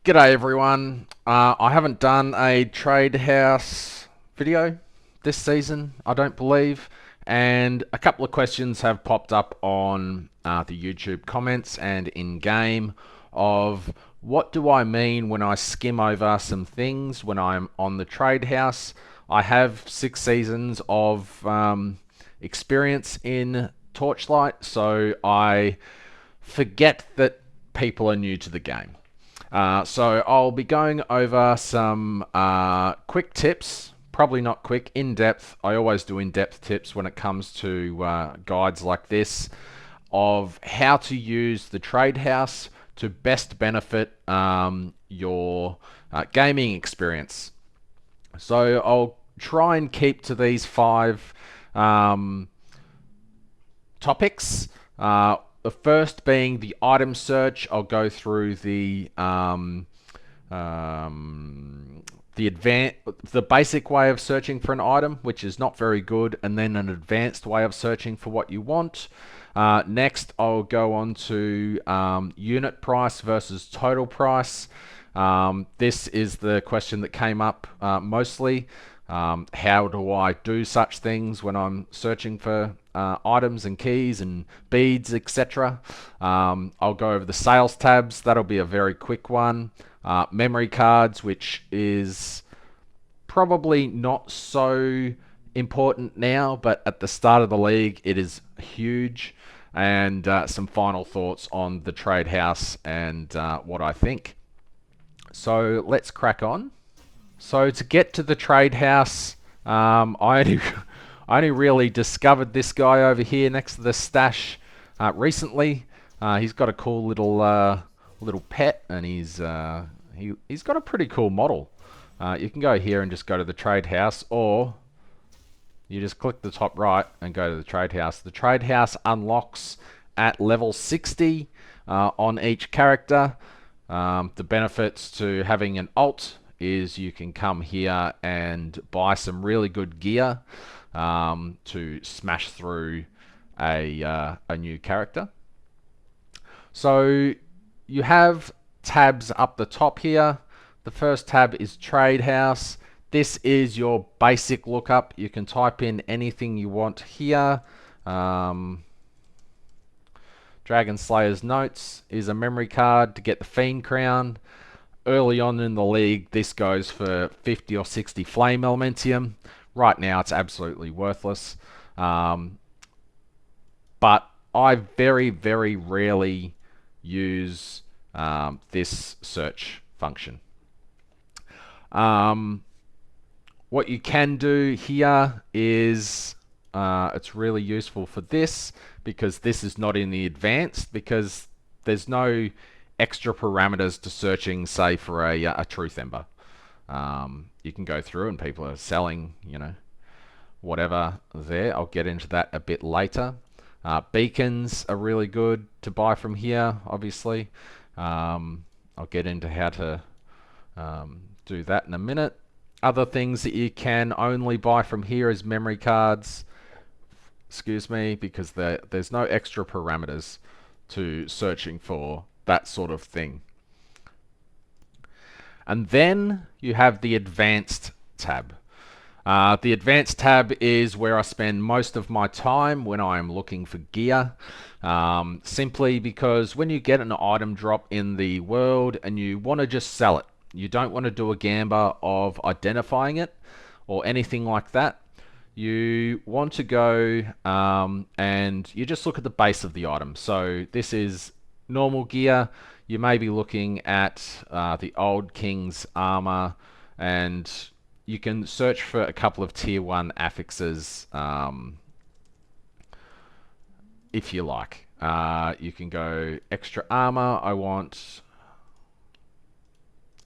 G'day everyone. I haven't done a trade house video this season, I don't believe, and a couple of questions have popped up on the YouTube comments and in game of what do I mean when I skim over some things when I'm on the trade house. I have 6 seasons of experience in Torchlight, so I forget that people are new to the game. So I'll be going over some quick tips, probably not quick, in-depth. I always do in-depth tips when it comes to guides like this of how to use the trade house to best benefit your gaming experience. So I'll try and keep to these 5 topics. The first being the item search. I'll go through the basic way of searching for an item, which is not very good, and then an advanced way of searching for what you want. Next, I'll go on to unit price versus total price. This is the question that came up mostly. How do I do such things when I'm searching for items and keys and beads, etc. I'll go over the sales tabs. That'll be a very quick one. Memory cards, which is probably not so important now, but at the start of the league it is huge. And some final thoughts on the trade house and what I think. So let's crack on. So to get to the trade house, I only really discovered this guy over here next to the stash recently. He's got a cool little pet, and he's got a pretty cool model. You can go here and just go to the trade house, or you just click the top right and go to the trade house. The trade house unlocks at level 60 on each character. The benefits to having an alt is you can come here and buy some really good gear to smash through a new character. So you have tabs up the top here. The first tab is Trade House. This is your basic lookup. You can type in anything you want here. Dragon Slayer's Notes is a memory card to get the Fiend Crown. Early on in the league, this goes for 50 or 60 Flame Elementium. Right now, it's absolutely worthless. But I very, very rarely use this search function. What you can do here is it's really useful for this because this is not in the advanced, because there's no extra parameters to searching, say, for a Truth Ember. You can go through and people are selling, whatever there. I'll get into that a bit later. Beacons are really good to buy from here, obviously. I'll get into how to do that in a minute. Other things that you can only buy from here is memory cards. Excuse me, because there's no extra parameters to searching for that sort of thing. And then you have the advanced tab. The advanced tab is where I spend most of my time when I'm looking for gear. Simply because when you get an item drop in the world and you want to just sell it, you don't want to do a gamba of identifying it or anything like that. You want to go and you just look at the base of the item. So this is normal gear. You may be looking at the old King's armor, and you can search for a couple of tier 1 affixes if you like. You can go extra armor. I want...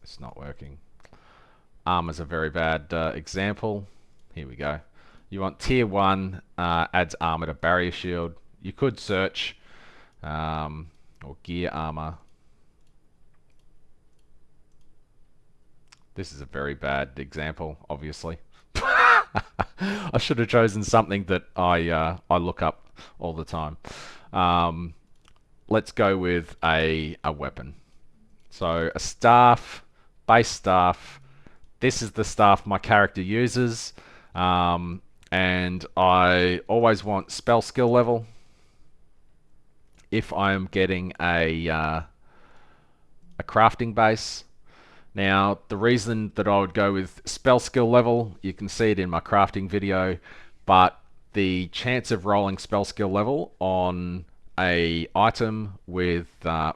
It's not working. Armor's a very bad example. Here we go. You want tier 1, adds armor to barrier shield. You could search or gear armor. This is a very bad example, obviously. I should have chosen something that I look up all the time. Let's go with a weapon. So a staff, base staff, this is the staff my character uses, and I always want spell skill level if I'm getting a crafting base. Now, the reason that I would go with spell skill level, you can see it in my crafting video, but the chance of rolling spell skill level on a item with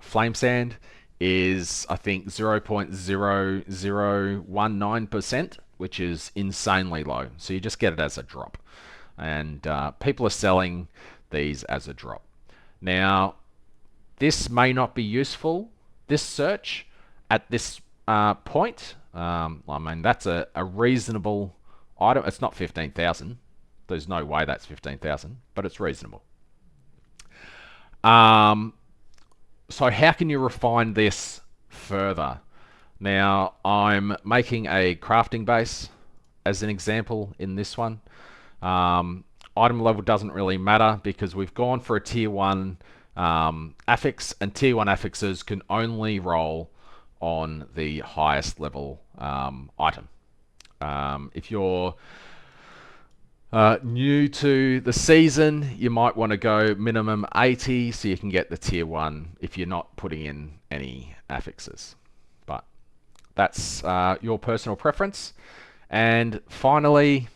flame sand is, I think, 0.0019%, which is insanely low. So you just get it as a drop. And people are selling these as a drop. Now, this may not be useful, this search, at this point. I mean, that's a reasonable item. It's not 15,000. There's no way that's 15,000, but it's reasonable. So how can you refine this further? Now, I'm making a crafting base as an example in this one. Item level doesn't really matter because we've gone for a tier 1 affix, and tier 1 affixes can only roll on the highest level item. If you're new to the season, you might want to go minimum 80 so you can get the tier 1 if you're not putting in any affixes. But that's your personal preference. And finally,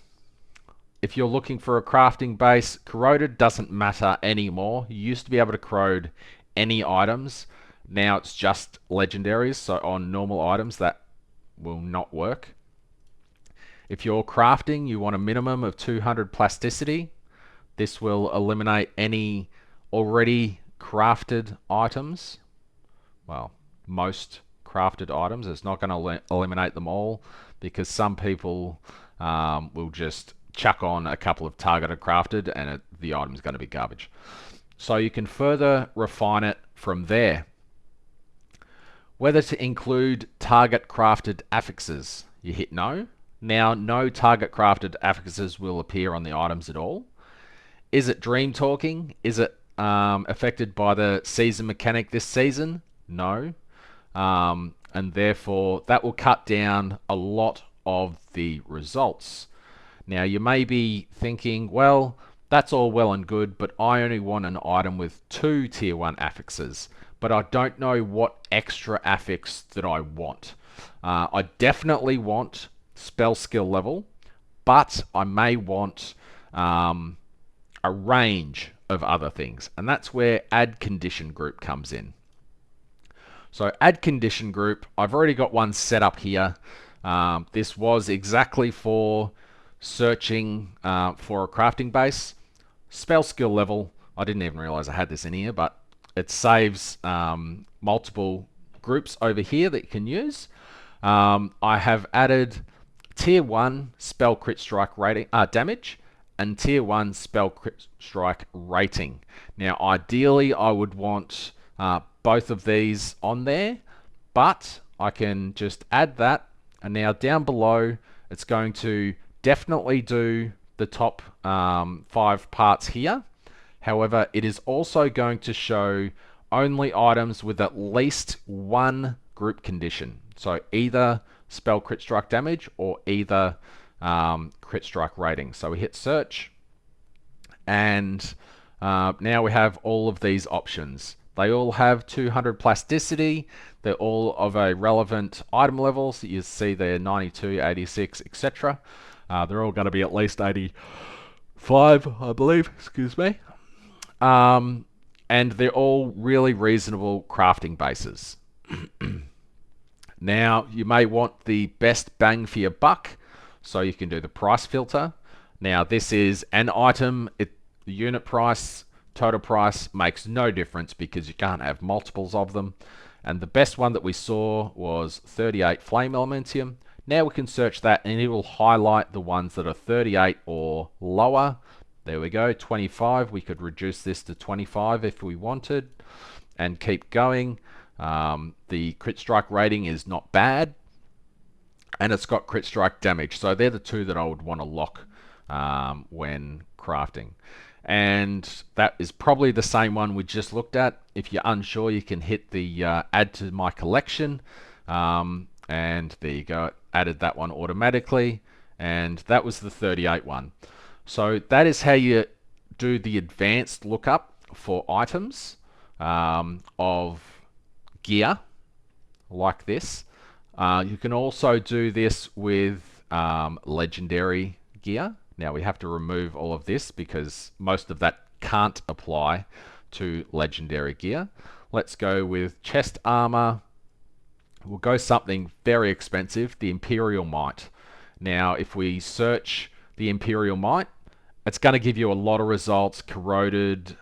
if you're looking for a crafting base, corroded doesn't matter anymore. You used to be able to corrode any items. Now it's just legendaries, so on normal items that will not work. If you're crafting, you want a minimum of 200 plasticity. This will eliminate any already crafted items. Well, most crafted items. It's not going to eliminate them all because some people will just chuck on a couple of targeted crafted and the item's going to be garbage. So you can further refine it from there. Whether to include target crafted affixes. You hit no. Now no target crafted affixes will appear on the items at all. Is it dream talking? Is it affected by the season mechanic this season? No. And therefore that will cut down a lot of the results. Now you may be thinking, well, that's all well and good, but I only want an item with 2 tier 1 affixes, but I don't know what extra affix that I want. I definitely want spell skill level, but I may want a range of other things, and that's where add condition group comes in. So add condition group, I've already got one set up here. This was exactly for searching for a crafting base. Spell skill level, I didn't even realize I had this in here, but it saves multiple groups over here that you can use. I have added tier 1 spell crit strike rating damage and tier 1 spell crit strike rating. Now ideally I would want both of these on there, but I can just add that, and now down below it's going to definitely do the top 5 parts here. However, it is also going to show only items with at least 1 group condition. So either spell crit strike damage or either crit strike rating. So we hit search, and now we have all of these options. They all have 200 plasticity. They're all of a relevant item level. So you see they're 92, 86, etc. They're all going to be at least 85, I believe. Excuse me. And they're all really reasonable crafting bases. Now, you may want the best bang for your buck, so you can do the price filter. Now, this is an item. The unit price, total price makes no difference because you can't have multiples of them. And the best one that we saw was 38 flame elementium. Now we can search that and it will highlight the ones that are 38 or lower. There we go, 25. We could reduce this to 25 if we wanted and keep going. The crit strike rating is not bad, and it's got crit strike damage. So they're the two that I would want to lock when crafting. and that is probably the same one we just looked at. If you're unsure, you can hit the add to my collection, and there you go, it added that one automatically, and that was the 38 one. So that is how you do the advanced lookup for items of gear like this. You can also do this with legendary gear. Now we have to remove all of this because most of that can't apply to legendary gear. Let's go with chest armor. We'll go something very expensive, the Imperial Might. Now if we search the Imperial Might, it's going to give you a lot of results: corroded,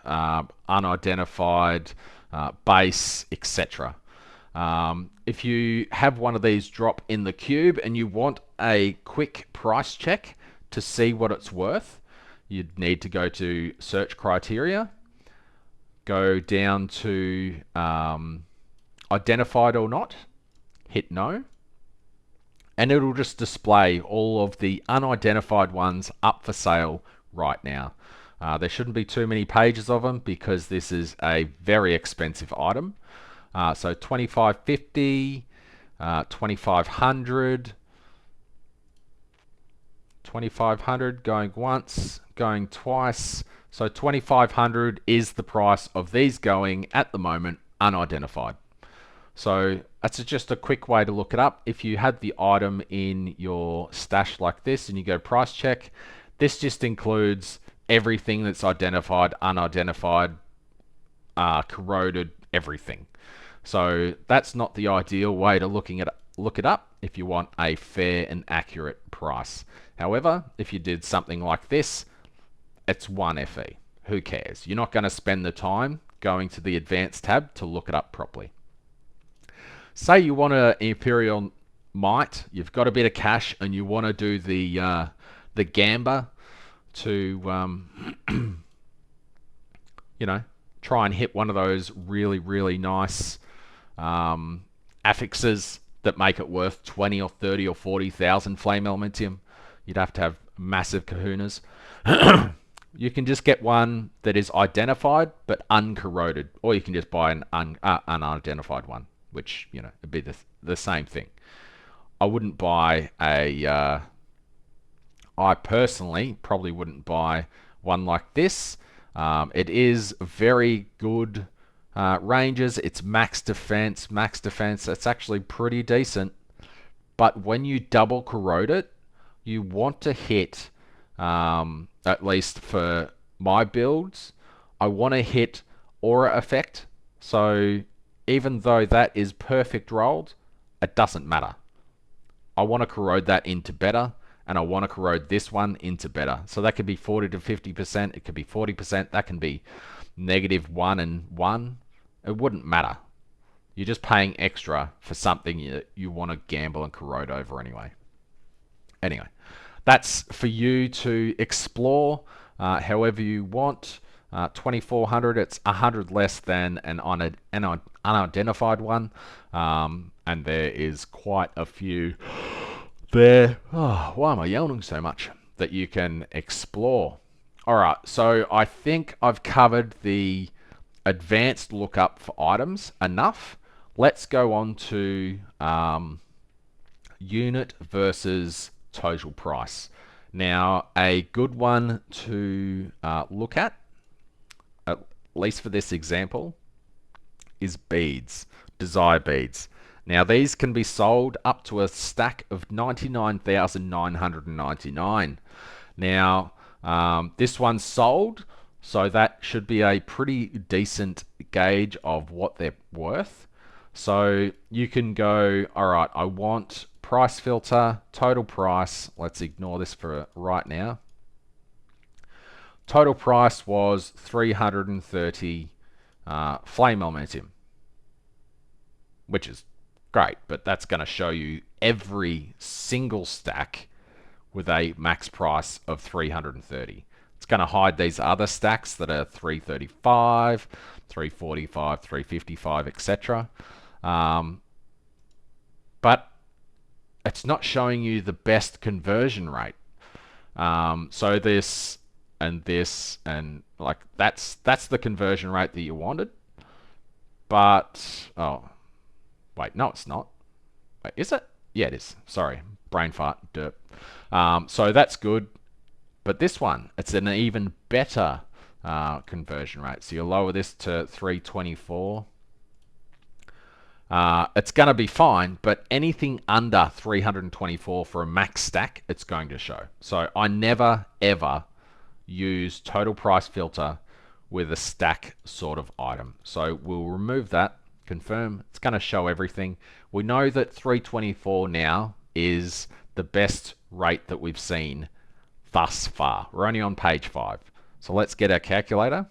unidentified, base, etc. If you have one of these drop in the cube and you want a quick price check to see what it's worth, you'd need to go to search criteria, go down to identified or not, hit no, and it'll just display all of the unidentified ones up for sale right now. There shouldn't be too many pages of them because this is a very expensive item. So 2550, 2500, 2500 going once, going twice. So 2500 is the price of these going at the moment, unidentified. So that's just a quick way to look it up. If you had the item in your stash like this and you go price check, this just includes everything that's identified, unidentified, corroded, everything. So that's not the ideal way to look it up if you want a fair and accurate price. However, if you did something like this, it's 1 FE. Who cares? You're not going to spend the time going to the advanced tab to look it up properly. Say you want an Imperial Might, you've got a bit of cash and you want to do the Gamba to you know, try and hit one of those really nice affixes that make it worth 20 or 30 or 40,000 flame elementium. You'd have to have massive kahunas. You can just get one that is identified but uncorroded, or you can just buy an unidentified one, which, you know, would be the same thing. I wouldn't buy a I personally probably wouldn't buy one like this. It is very good ranges. It's max defense. It's actually pretty decent. But when you double corrode it, you want to hit, at least for my builds, I want to hit aura effect. So even though that is perfect rolled, it doesn't matter. I want to corrode that into better, and I want to corrode this one into better. So that could be 40 to 50%, it could be 40%, that can be -1 and 1. It wouldn't matter. You're just paying extra for something you want to gamble and corrode over anyway. Anyway, that's for you to explore however you want. 2400, it's 100 less than an unidentified one, and there is quite a few there. Oh, why am I yawning so much? That you can explore. Alright, so I think I've covered the advanced lookup for items enough. Let's go on to unit versus total price. Now, a good one to look at least for this example, is beads, desire beads. Now these can be sold up to a stack of 99,999. Now this one's sold, so that should be a pretty decent gauge of what they're worth. So you can go, all right, I want price filter, total price. Let's ignore this for right now. Total price was 330 flame elementium, which is great, but that's going to show you every single stack with a max price of 330. It's going to hide these other stacks that are 335, 345, 355, etc. But it's not showing you the best conversion rate. So this and this, and like that's the conversion rate that you wanted. But oh, wait, no, it's not. Wait, is it? Yeah, it is. Sorry, brain fart, derp. So that's good. But this one, it's an even better conversion rate. So you lower this to 324. It's going to be fine, but anything under 324 for a max stack, it's going to show. So I never, ever use total price filter with a stack sort of item. So we'll remove that, confirm, it's going to show everything. We know that 324 now is the best rate that we've seen thus far. We're only on page 5. So let's get our calculator.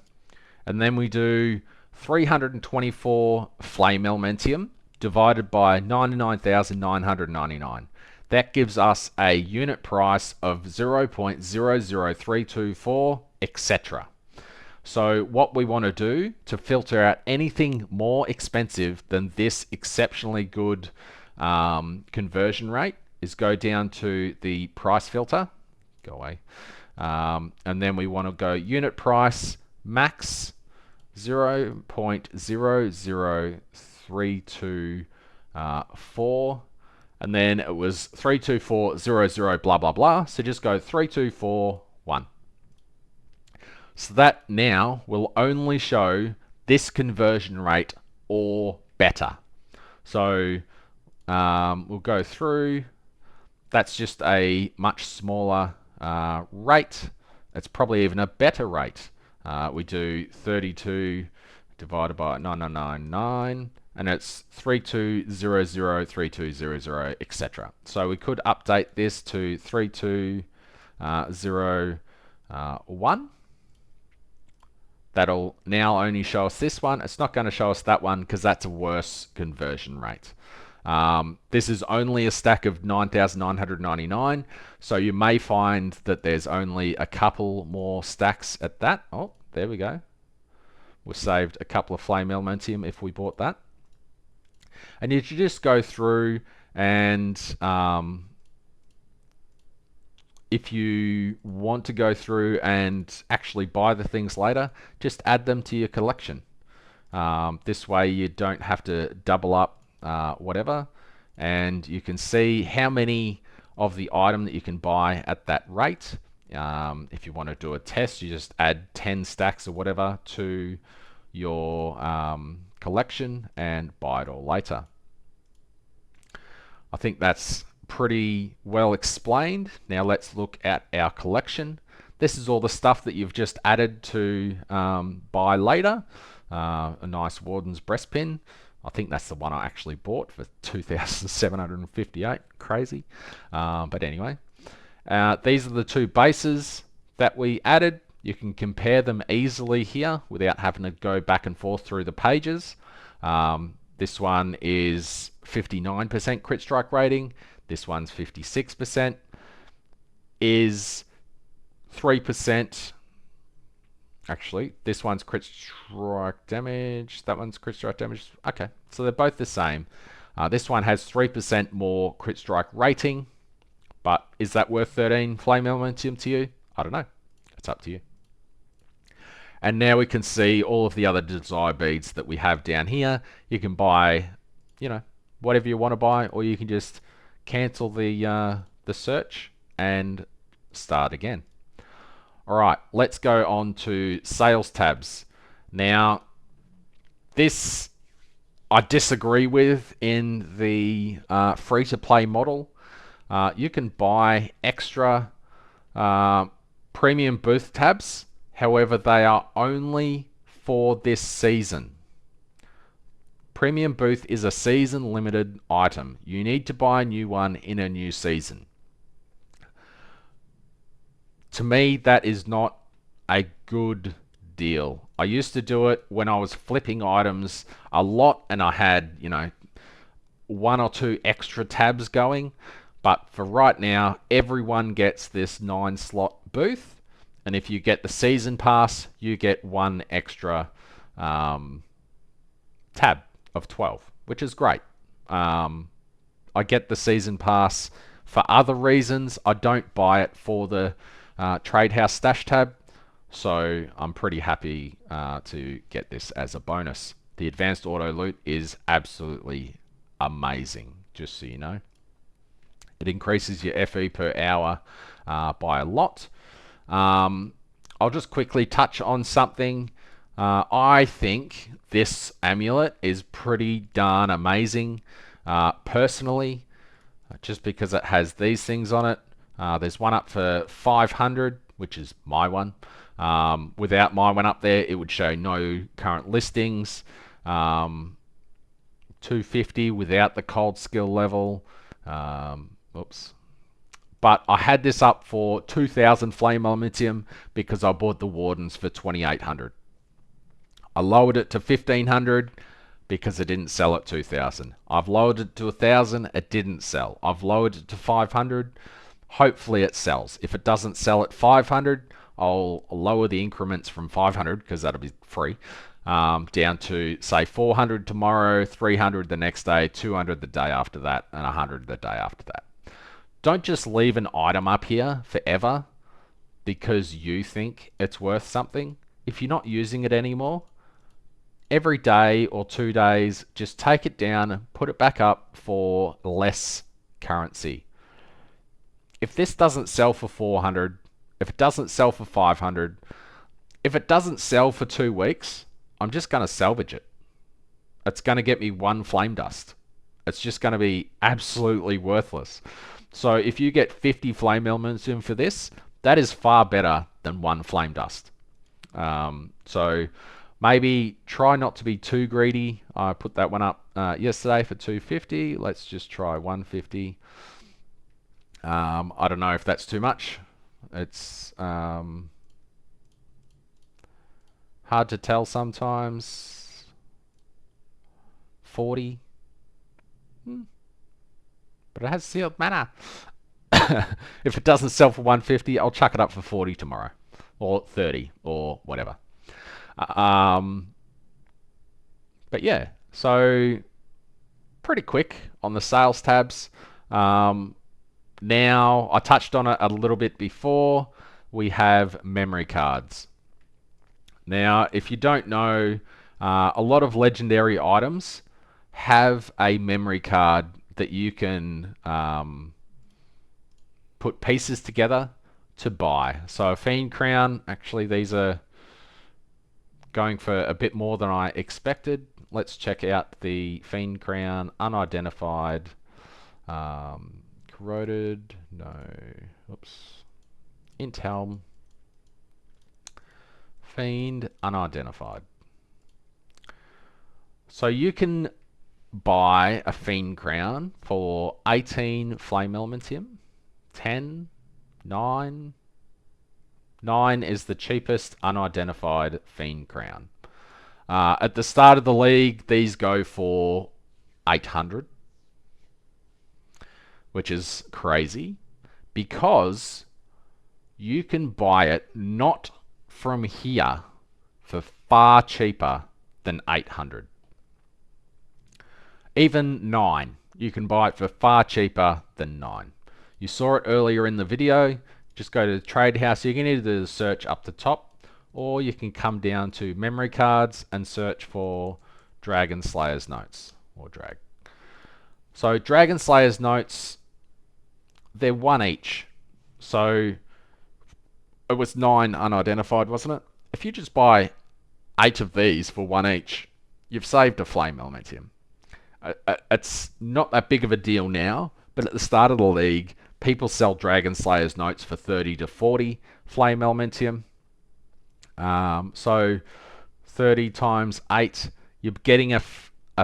And then we do 324 flame elementium divided by 99,999. That gives us a unit price of 0.00324, etc. So what we want to do to filter out anything more expensive than this exceptionally good conversion rate is go down to the price filter. Go away. And then we want to go unit price max 0.00324, and then it was 32400 blah blah blah, so just go 3241. So that now will only show this conversion rate or better. So we'll go through. That's just a much smaller rate. It's probably even a better rate. We do 32 divided by 9999, and it's 3200, 3200, etc. So we could update this to 3201. That'll now only show us this one. It's not going to show us that one because that's a worse conversion rate. This is only a stack of 9,999, so you may find that there's only a couple more stacks at that. Oh, there we go. We've saved a couple of flame elementium if we bought that. And you should just go through and if you want to go through and actually buy the things later, just add them to your collection. This way you don't have to double up whatever, and you can see how many of the item that you can buy at that rate. If you want to do a test, you just add 10 stacks or whatever to your collection and buy it all later. I think that's pretty well explained. Now let's look at our collection. This is all the stuff that you've just added to buy later. A nice Warden's breast pin. I think that's the one I actually bought for 2,758. Crazy. But anyway, these are the two bases that we added. You can compare them easily here without having to go back and forth through the pages. This one is 59% crit strike rating. This one's 56%. Is 3%. Actually, this one's crit strike damage. That one's crit strike damage. Okay, so they're both the same. This one has 3% more crit strike rating. But is that worth 13 flame elementium to you? I don't know. It's up to you. And now we can see all of the other desire beads that we have down here. You can buy, you know, whatever you want to buy, or you can just cancel the search and start again. All right, let's go on to sales tabs. Now, this I disagree with in the free-to-play model. You can buy extra premium booth tabs. However, they are only for this season. Premium booth is a season limited item. You need to buy a new one in a new season. To me, that is not a good deal. I used to do it when I was flipping items a lot and I had, you know, 1 or 2 extra tabs going. But for right now, everyone gets this 9-slot booth. And if you get the season pass, you get 1 extra tab of 12, which is great. I get the season pass for other reasons. I don't buy it for the Trade House Stash tab. So I'm pretty happy to get this as a bonus. The advanced auto loot is absolutely amazing, just so you know. It increases your FE per hour by a lot. I'll just quickly touch on something. I think this amulet is pretty darn amazing, personally, just because it has these things on it. There's one up for 500, which is my one. Without my one up there, it would show no current listings. 250 without the cold skill level. Oops. But I had this up for 2,000 flame elementium because I bought the wardens for 2,800. I lowered it to 1,500 because it didn't sell at 2,000. I've lowered it to 1,000, it didn't sell. I've lowered it to 500, hopefully it sells. If it doesn't sell at 500, I'll lower the increments from 500 because that'll be free, down to say 400 tomorrow, 300 the next day, 200 the day after that, and 100 the day after that. Don't just leave an item up here forever because you think it's worth something. If you're not using it anymore, every day or 2 days, just take it down, put it back up for less currency. If this doesn't sell for 400, if it doesn't sell for 500, if it doesn't sell for 2 weeks, I'm just going to salvage it. It's going to get me 1 flame dust. It's just going to be absolutely worthless. So if you get 50 flame elements in for this, that is far better than 1 flame dust. So maybe try not to be too greedy. I put that one up yesterday for 250. Let's just try 150. I don't know if that's too much. It's hard to tell sometimes. 40. But it has sealed mana. If it doesn't sell for 150, I'll chuck it up for 40 tomorrow. Or 30, or whatever. But yeah, so pretty quick on the sales tabs. Now, I touched on it a little bit before. We have memory cards. Now, if you don't know, a lot of legendary items have a memory card that you can put pieces together to buy. So a Fiend Crown, actually these are going for a bit more than I expected. Let's check out the Fiend Crown, unidentified, corroded, no, oops, Intel, Fiend, unidentified. So you can buy a Fiend Crown for 18 flame elementium, 10, 9. 9 is the cheapest unidentified Fiend Crown. At the start of the league, these go for 800, which is crazy because you can buy it not from here for far cheaper than 800. Even 9, you can buy it for far cheaper than 9. You saw it earlier in the video. Just go to the trade house. You can either do the search up the top, or you can come down to memory cards and search for Dragon Slayer's Notes, or drag. So Dragon Slayer's Notes, they're 1 each. So it was 9 unidentified, wasn't it? If you just buy 8 of these for 1 each, you've saved a flame elementium. It's not that big of a deal now, but at the start of the league, people sell Dragon Slayer's Notes for 30 to 40 flame elementium. So 30 times 8, you're getting a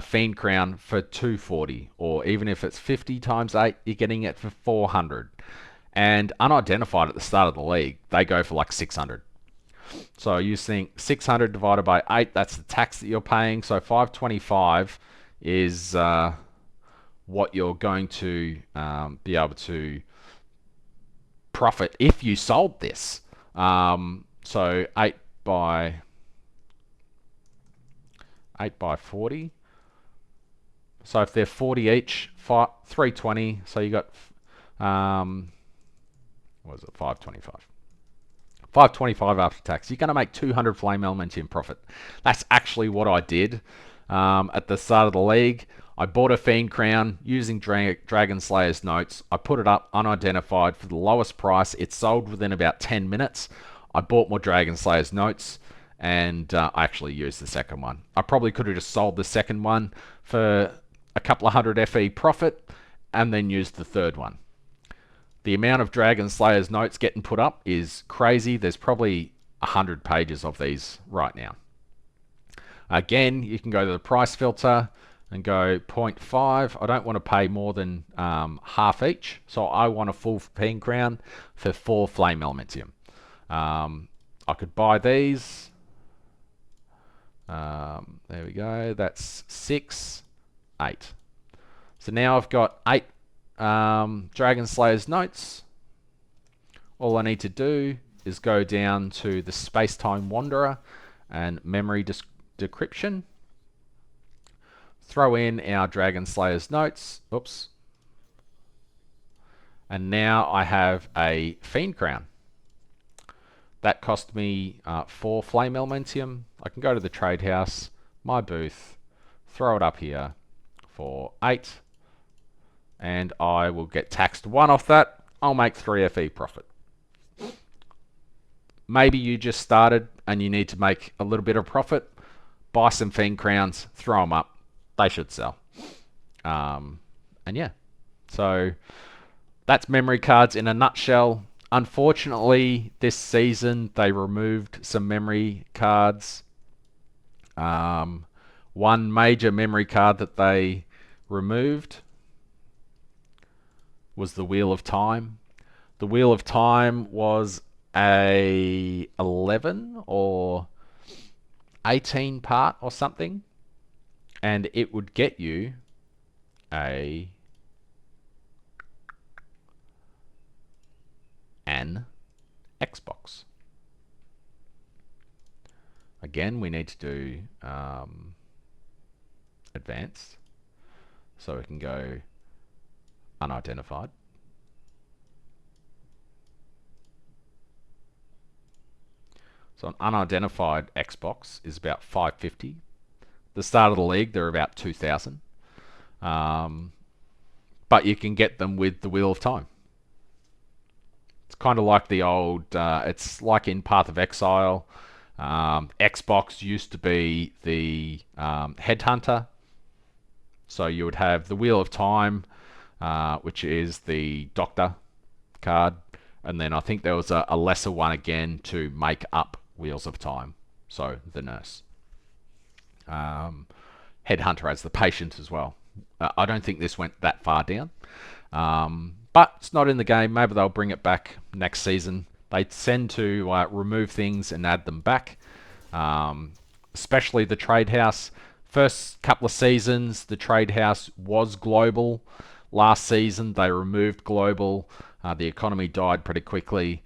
Fiend Crown for 240, or even if it's 50 times 8, you're getting it for 400. And unidentified at the start of the league, they go for like 600. So you think 600 divided by 8, that's the tax that you're paying. So 525 is what you're going to be able to profit if you sold this. So 8 by 40. So if they're 40 each, 320. So you got what was it, 525. 525 after tax. You're going to make 200 flame elementium profit. That's actually what I did at the start of the league. I bought a Fiend Crown using Dragon Slayer's notes. I put it up unidentified for the lowest price. It sold within about 10 minutes. I bought more Dragon Slayer's notes, and I actually used the second one. I probably could have just sold the second one for a couple of hundred FE profit and then used the third one. The amount of Dragon Slayer's notes getting put up is crazy. There's probably 100 pages of these right now. Again, you can go to the price filter and go 0.5. I don't want to pay more than half each, so I want a full Fiend Crown for 4 flame elementium. I could buy these. There we go. That's 6, 8. So now I've got 8 Dragon Slayer's notes. All I need to do is go down to the Space-Time Wanderer and Memory Decryption. Throw in our Dragon Slayer's notes. Oops. And now I have a Fiend Crown. That cost me 4 flame elementium. I can go to the trade house, my booth, throw it up here for 8, and I will get taxed 1 off that. I'll make 3 FE profit. Maybe you just started and you need to make a little bit of profit. Buy some Fiend Crowns, throw them up. They should sell. And yeah, so that's memory cards in a nutshell. Unfortunately, this season they removed some memory cards. One major memory card that they removed was the Wheel of Time. The Wheel of Time was a 11 or 18 part or something, and it would get you an Xbox. Again, we need to do advanced, so we can go unidentified. So an unidentified Xbox is about 550. The start of the league, they're about 2,000. But you can get them with the Wheel of Time. It's kind of like the old, it's like in Path of Exile. Xbox used to be the Headhunter. So you would have the Wheel of Time, which is the Doctor card. And then I think there was a lesser one again to make up Wheels of Time. So the Nurse. Headhunter as the Patient as well. I don't think this went that far down. But it's not in the game. Maybe they'll bring it back next season. They tend to remove things and add them back. Especially the Trade House. First couple of seasons, the Trade House was global. Last season, they removed global. The economy died pretty quickly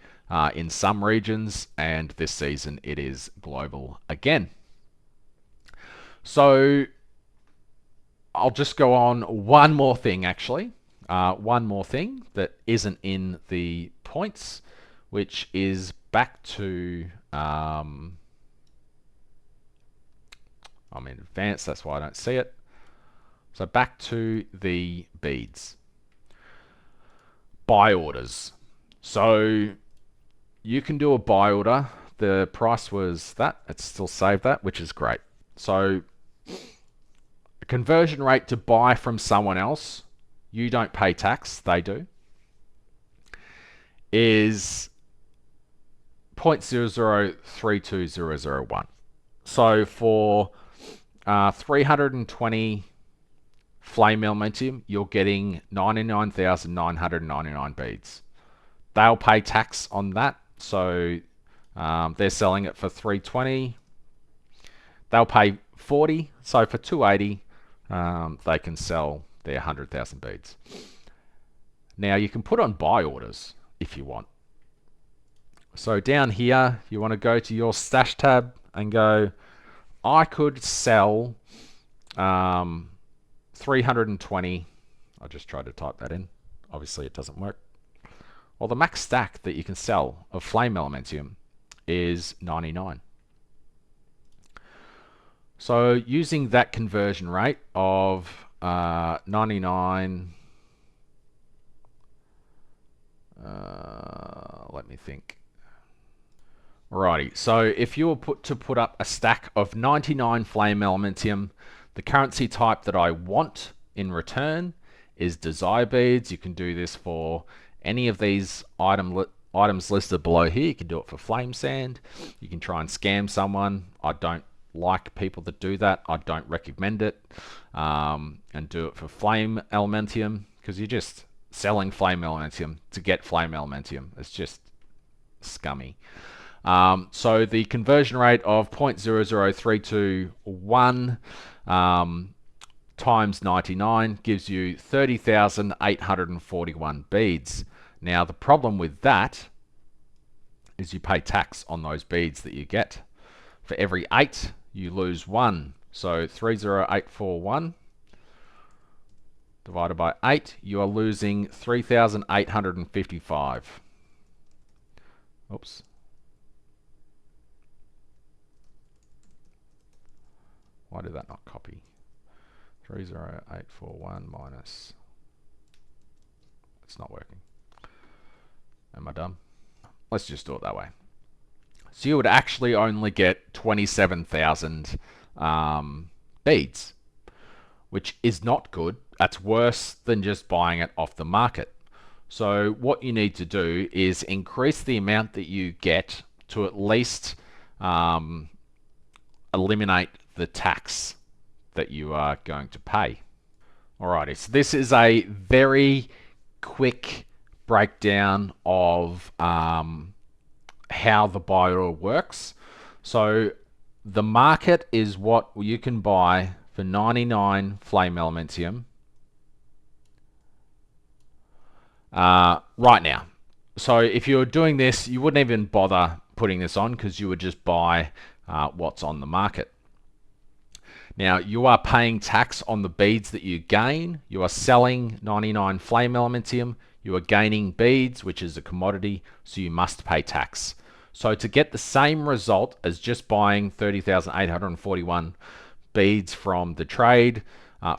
in some regions. And this season, it is global again. So I'll just go on one more thing, actually. One more thing that isn't in the points, which is back to... I'm in advanced, that's why I don't see it. So back to the beads. Buy orders. So you can do a buy order. The price was that. It's still saved that, which is great. So a conversion rate to buy from someone else, you don't pay tax, they do, is 0.0032001. So for 320 flame elementium, you're getting 99,999 beads. They'll pay tax on that, so they're selling it for 320. They'll pay 40, so for 280, they can sell their 100,000 beads. Now you can put on buy orders if you want. So down here, you want to go to your stash tab and go, I could sell 320. I just tried to type that in. Obviously it doesn't work. Well, the max stack that you can sell of flame elementium is 99. So using that conversion rate of 99, let me think. Alrighty, so if you were put up a stack of 99 flame elementium, the currency type that I want in return is desire beads. You can do this for any of these items listed below here. You can do it for flame sand. You can try and scam someone. I don't like people that do that. I don't recommend it. And do it for flame elementium, because you're just selling flame elementium to get flame elementium. It's just scummy. So the conversion rate of 0.00321 times 99 gives you 30,841 beads. Now the problem with that is you pay tax on those beads that you get. For every 8 you lose 1. So 30841 divided by 8, you are losing 3,855. Oops. Why did that not copy? 30841 minus... It's not working. Am I done? Let's just do it that way. So you would actually only get 27,000 beads, which is not good. That's worse than just buying it off the market. So what you need to do is increase the amount that you get to at least eliminate the tax that you are going to pay. Alrighty, so this is a very quick breakdown of how the buy order works. So the market is what you can buy for 99 flame elementium right now. So if you're doing this, you wouldn't even bother putting this on, because you would just buy what's on the market. Now you are paying tax on the beads that you gain. You are selling 99 flame elementium. You are gaining beads, which is a commodity, so you must pay tax. So to get the same result as just buying 30,841 beads from the trade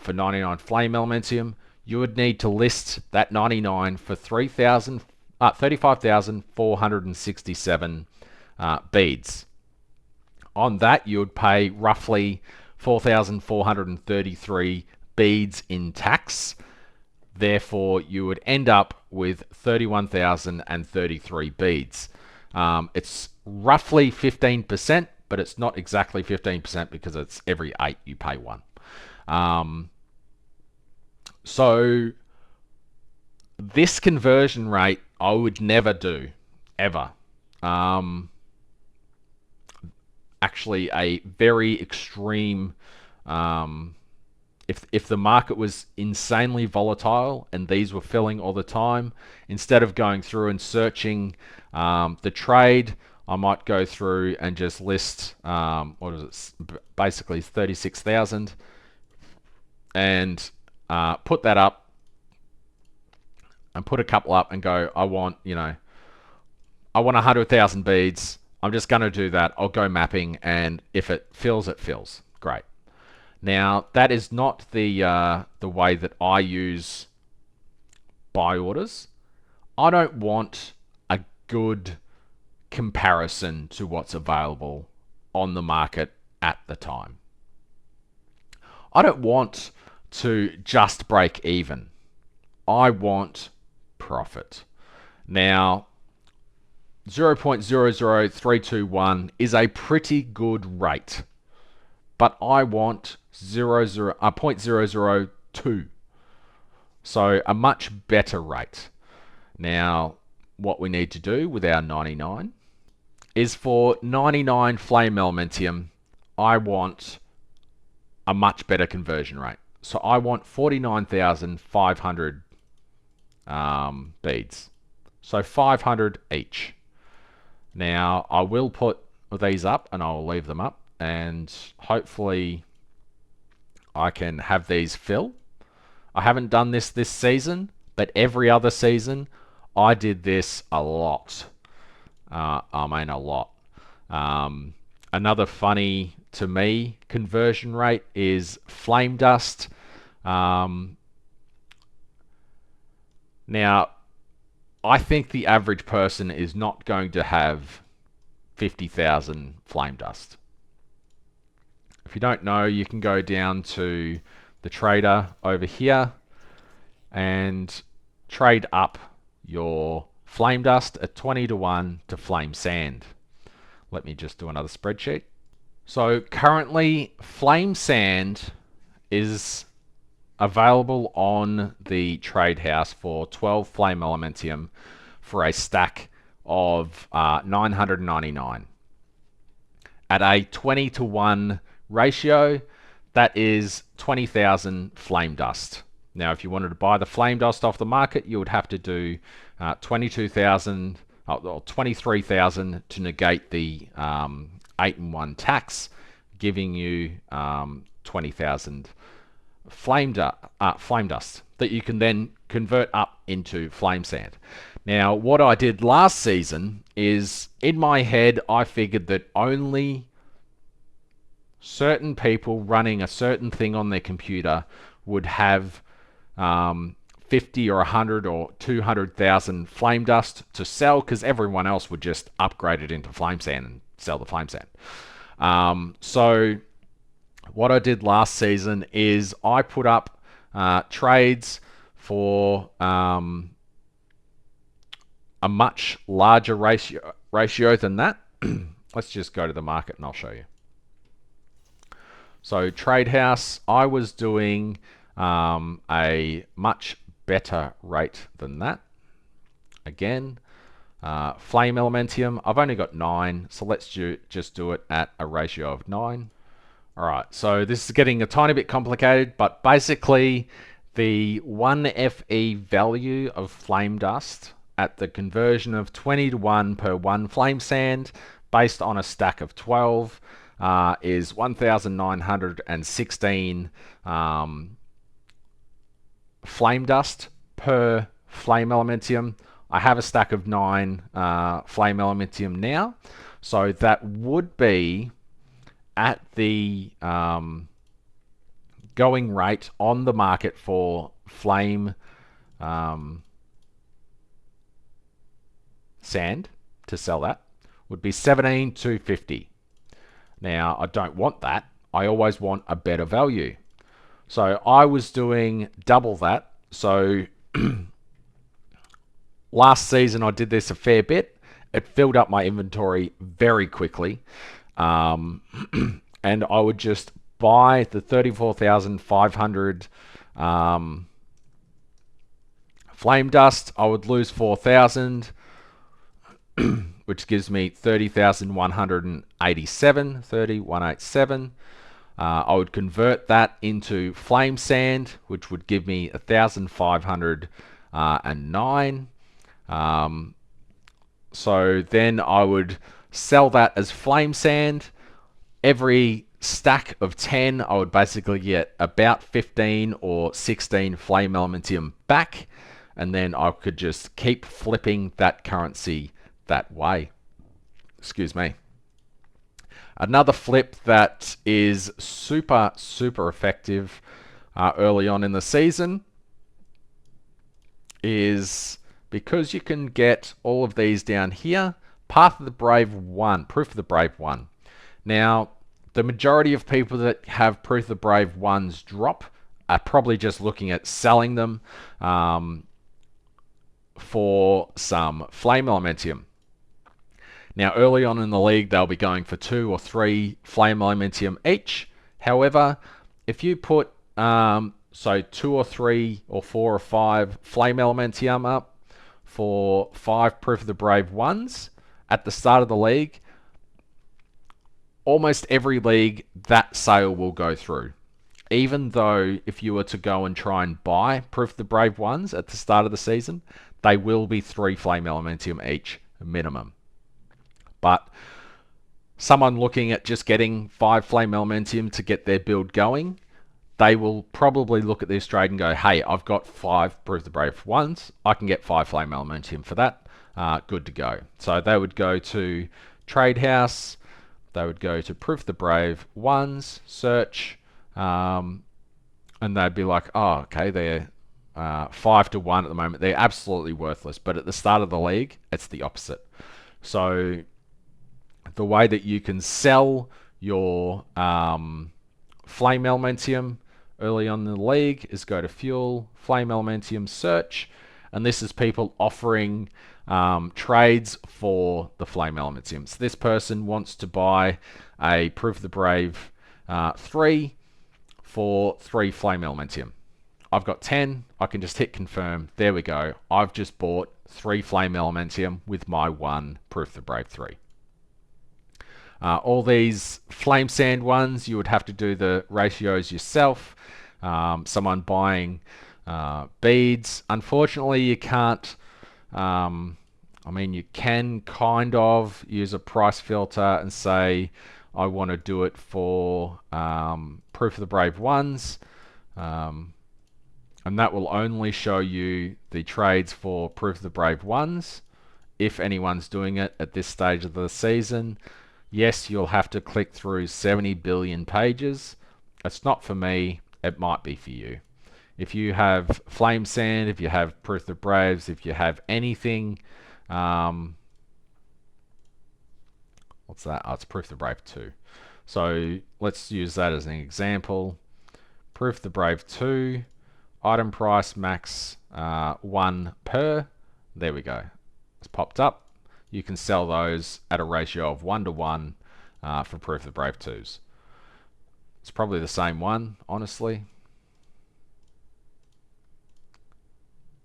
for 99 flame elementium, you would need to list that 99 for 35,467 beads. On that, you would pay roughly 4,433 beads in tax. Therefore, you would end up with 31,033 beads. It's roughly 15%, but it's not exactly 15% because it's every 8 you pay 1. So this conversion rate I would never do, ever. Actually, a very extreme, if the market was insanely volatile and these were filling all the time, instead of going through and searching the trade, I might go through and just list, what is it, basically 36,000, and put that up and put a couple up and go, I want 100,000 beads. I'm just going to do that. I'll go mapping, and if it fills, it fills. Great. Now, that is not the way that I use buy orders. I don't want a good comparison to what's available on the market at the time. I don't want to just break even. I want profit. Now, 0.00321 is a pretty good rate, but I want 0.002, so a much better rate. Now, what we need to do with our 99 is for 99 flame elementium, I want a much better conversion rate. So I want 49,500 beads. So 500 each. Now, I will put these up and I will leave them up, and hopefully I can have these fill. I haven't done this season, but every other season I did this a lot. I mean a lot. Another funny to me conversion rate is flame dust. Now, I think the average person is not going to have 50,000 flame dust. If you don't know, you can go down to the trader over here and trade up your flame dust at 20 to 1 to flame sand. Let me just do another spreadsheet. So currently, flame sand is available on the trade house for 12 flame elementium for a stack of 999. At a 20 to 1 ratio, that is 20,000 flame dust. Now, if you wanted to buy the flame dust off the market, you would have to do 22,000 or 23,000 to negate the 8-in-1 tax, giving you 20,000 flame dust that you can then convert up into flame sand. Now, what I did last season is, in my head, I figured that only certain people running a certain thing on their computer would have 50 or 100 or 200,000 flame dust to sell, because everyone else would just upgrade it into flame sand and sell the flame sand. So what I did last season is I put up trades for a much larger ratio than that. Let's just go to the market and I'll show you. So trade house, I was doing a much better rate than that. Again, flame elementium, I've only got 9, so let's just do it at a ratio of 9. All right, so this is getting a tiny bit complicated, but basically the 1 FE value of flame dust at the conversion of 20 to 1 per 1 flame sand based on a stack of 12 is 1,916 flame dust per flame elementium. I have a stack of 9 flame elementium now, so that would be at the going rate on the market for flame sand to sell that would be 17,250. Now, I don't want that. I always want a better value. So I was doing double that. So last season I did this a fair bit. It filled up my inventory very quickly. And I would just buy the 34,500 flame dust. I would lose 4,000, which gives me 30,187, 30,187. I would convert that into flame sand, which would give me 1,509. So then I would sell that as flame sand. Every stack of 10, I would basically get about 15 or 16 flame elementium back, and then I could just keep flipping that currency that way. Excuse me. Another flip that is super effective early on in the season is, because you can get all of these down here, Path of the Brave 1, Proof of the Brave 1. Now, the majority of people that have Proof of the Brave 1s drop are probably just looking at selling them for some flame elementium. Now, early on in the league, they'll be going for 2 or 3 flame elementium each. However, if you put, so 2 or 3 or 4 or 5 flame elementium up for 5 Proof of the Brave 1s at the start of the league, almost every league, that sale will go through. Even though if you were to go and try and buy Proof of the Brave 1s at the start of the season, they will be 3 flame elementium each minimum. But someone looking at just getting 5 flame elementium to get their build going, they will probably look at this trade and go, hey, I've got 5 Proof of the Brave 1s. I can get 5 flame elementium for that. Good to go. So they would go to trade house, they would go to Proof the Brave ones, search, and they'd be like, oh, okay, they're 5-1 at the moment. They're absolutely worthless. But at the start of the league, it's the opposite. So the way that you can sell your Flame Elementium early on in the league is go to Fuel, Flame Elementium, search, and this is people offering trades for the Flame Elementium. So this person wants to buy a Proof of the Brave 3 for 3 Flame Elementium. I've got 10, I can just hit confirm, there we go. I've just bought 3 Flame Elementium with my 1 Proof of the Brave 3. All these flame sand ones, you would have to do the ratios yourself. Someone buying beads, unfortunately you can't, I mean you can kind of use a price filter and say I want to do it for Proof of the Brave ones, and that will only show you the trades for Proof of the Brave ones if anyone's doing it at this stage of the season. Yes, you'll have to click through 70 billion pages. It's not for me, it might be for you. If you have Flame Sand, if you have Proof of the Braves, if you have anything, what's that? Oh, it's Proof of the Brave 2. So let's use that as an example. Proof of the Brave 2, item price max 1 per. There we go. It's popped up. You can sell those at a ratio of 1-to-1 for Proof of the Brave 2s. It's probably the same one, honestly.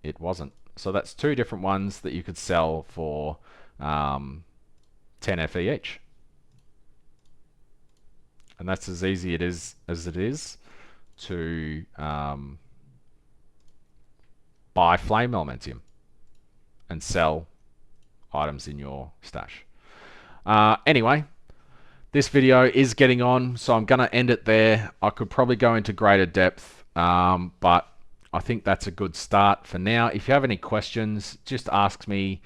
It wasn't. So that's 2 different ones that you could sell for 10 FE each. And that's as easy as it is to buy Flame Elementium and sell items in your stash. Anyway, this video is getting on, so I'm going to end it there. I could probably go into greater depth, but I think that's a good start for now. If you have any questions, just ask me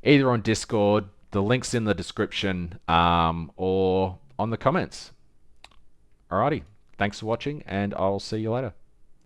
either on Discord, the link's in the description, or on the comments. Alrighty, thanks for watching, and I'll see you later.